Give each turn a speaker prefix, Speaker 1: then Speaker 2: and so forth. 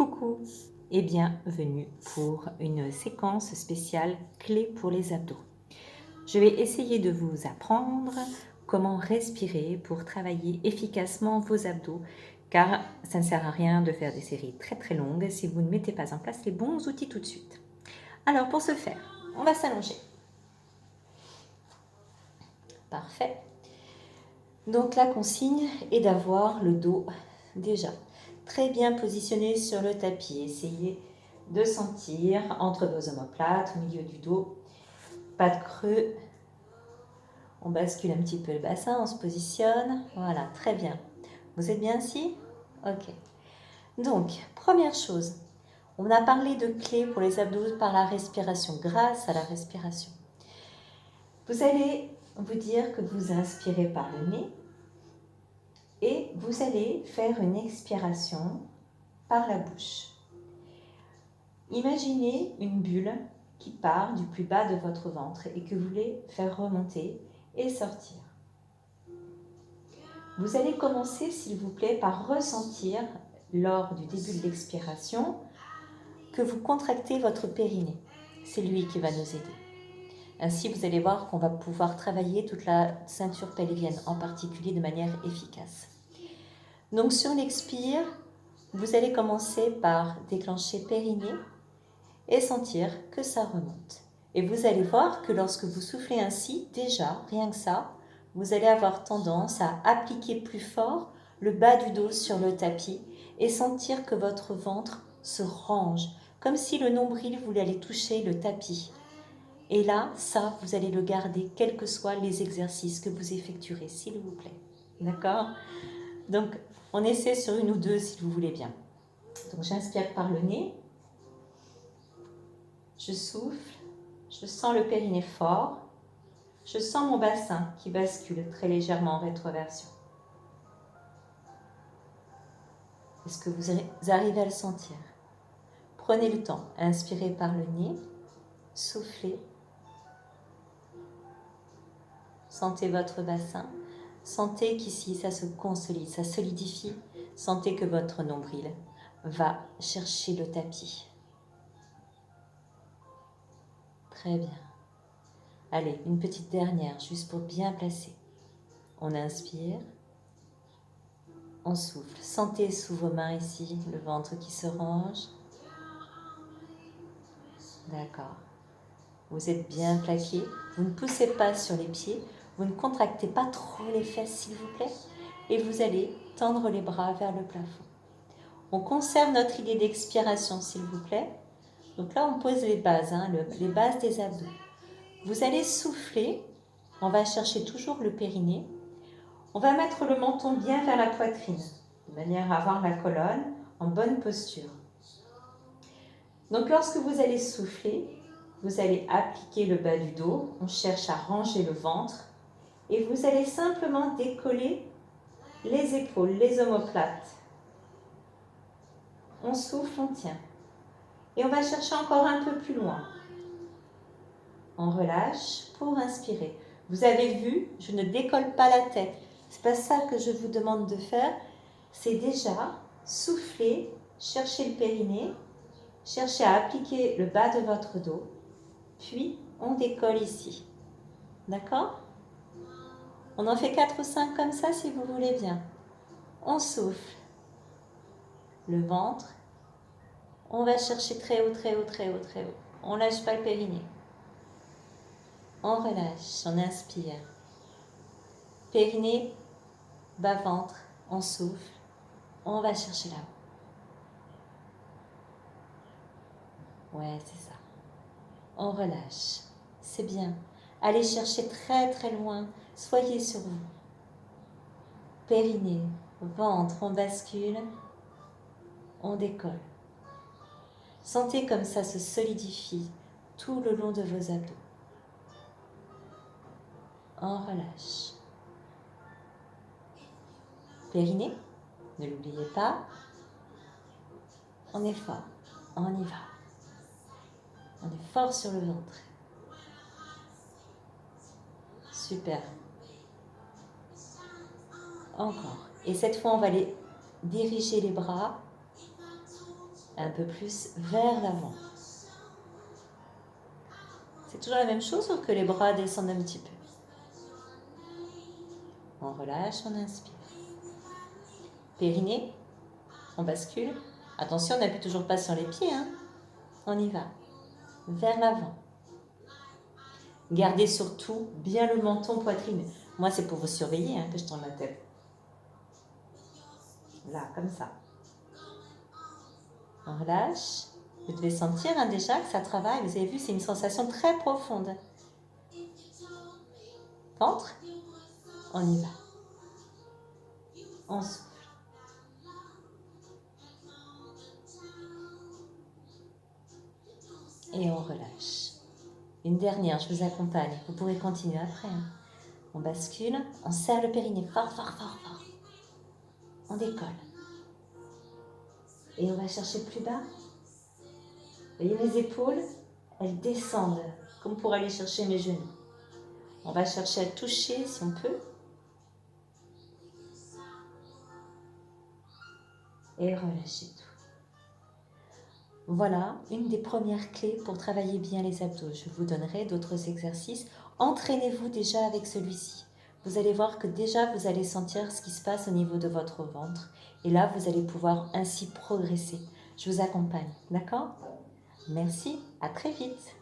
Speaker 1: Coucou et bienvenue pour une séquence spéciale clé pour les abdos. Je vais essayer de vous apprendre comment respirer pour travailler efficacement vos abdos, car ça ne sert à rien de faire des séries très longues si vous ne mettez pas en place les bons outils tout de suite. Alors pour ce faire, on va s'allonger. Parfait. Donc la consigne est d'avoir le dos déjà très bien positionné sur le tapis. Essayez de sentir entre vos omoplates, au milieu du dos, pas de creux. On bascule un petit peu le bassin, on se positionne. Voilà, très bien. Vous êtes bien ici? Ok. Donc, première chose, on a parlé de clés pour les abdos par la respiration, grâce à la respiration. Vous allez vous dire que vous inspirez par le nez et vous allez faire une expiration par la bouche. Imaginez une bulle qui part du plus bas de votre ventre et que vous voulez faire remonter et sortir. Vous allez commencer, s'il vous plaît, par ressentir, lors du début de l'expiration, que vous contractez votre périnée. C'est lui qui va nous aider. Ainsi, vous allez voir qu'on va pouvoir travailler toute la ceinture pelvienne, en particulier de manière efficace. Donc, sur l'expire, vous allez commencer par déclencher périnée et sentir que ça remonte. Et vous allez voir que lorsque vous soufflez ainsi, déjà, rien que ça, vous allez avoir tendance à appliquer plus fort le bas du dos sur le tapis et sentir que votre ventre se range, comme si le nombril voulait aller toucher le tapis. Et là, ça, vous allez le garder, quels que soient les exercices que vous effectuerez, s'il vous plaît. D'accord? Donc, on essaie sur une ou deux, si vous voulez bien. Donc, j'inspire par le nez. Je souffle. Je sens le périnée fort. Je sens mon bassin qui bascule très légèrement en rétroversion. Est-ce que vous arrivez à le sentir? Prenez le temps. Inspirez par le nez. Soufflez. Sentez votre bassin. Sentez qu'ici, ça se consolide, ça solidifie. Sentez que votre nombril va chercher le tapis. Très bien. Allez, une petite dernière, juste pour bien placer. On inspire. On souffle. Sentez sous vos mains ici le ventre qui se range. D'accord. Vous êtes bien plaqué. Vous ne poussez pas sur les pieds. Vous ne contractez pas trop les fesses, s'il vous plaît. Et vous allez tendre les bras vers le plafond. On conserve notre idée d'expiration, s'il vous plaît. Donc là, on pose les bases, les bases des abdos. Vous allez souffler. On va chercher toujours le périnée. On va mettre le menton bien vers la poitrine, de manière à avoir la colonne en bonne posture. Donc lorsque vous allez souffler, vous allez appliquer le bas du dos. On cherche à ranger le ventre. Et vous allez simplement décoller les épaules, les omoplates. On souffle, on tient. Et on va chercher encore un peu plus loin. On relâche pour inspirer. Vous avez vu, je ne décolle pas la tête. C'est pas ça que je vous demande de faire. C'est déjà souffler, chercher le périnée, chercher à appliquer le bas de votre dos. Puis, on décolle ici. D'accord? On en fait 4 ou 5 comme ça si vous voulez bien. On souffle. Le ventre. On va chercher très haut, très haut, très haut, très haut. On ne lâche pas le périnée. On relâche, on inspire. Périnée, bas-ventre, on souffle. On va chercher là-haut. Ouais, c'est ça. On relâche. C'est bien. Allez chercher très loin. Soyez sur vous. Périnée, ventre, on bascule. On décolle. Sentez comme ça se solidifie tout le long de vos abdos. On relâche. Périnée, ne l'oubliez pas. On est fort. On y va. On est fort sur le ventre. Super. Encore. Et cette fois, on va aller diriger les bras. un peu plus vers l'avant. C'est toujours la même chose, sauf que les bras descendent un petit peu. On relâche, on inspire. Périnée, on bascule. Attention, on n'appuie toujours pas sur les pieds. Hein. On y va. Vers l'avant. Gardez surtout bien le menton, poitrine. Moi, c'est pour vous surveiller hein, que je tourne la tête. Là, comme ça. On relâche. Vous devez sentir hein, déjà que ça travaille. Vous avez vu, c'est une sensation très profonde. Ventre, on y va. On souffle. Et on relâche. Une dernière, je vous accompagne. Vous pourrez continuer après. Hein. On bascule, on serre le périnée fort, fort, fort, fort. On décolle. Et on va chercher plus bas. Vous voyez mes épaules, elles descendent comme pour aller chercher mes genoux. On va chercher à toucher si on peut. Et relâcher tout. Voilà une des premières clés pour travailler bien les abdos. Je vous donnerai d'autres exercices. Entraînez-vous déjà avec celui-ci. Vous allez voir que déjà vous allez sentir ce qui se passe au niveau de votre ventre. Et là, vous allez pouvoir ainsi progresser. Je vous accompagne, d'accord ? Merci, à très vite.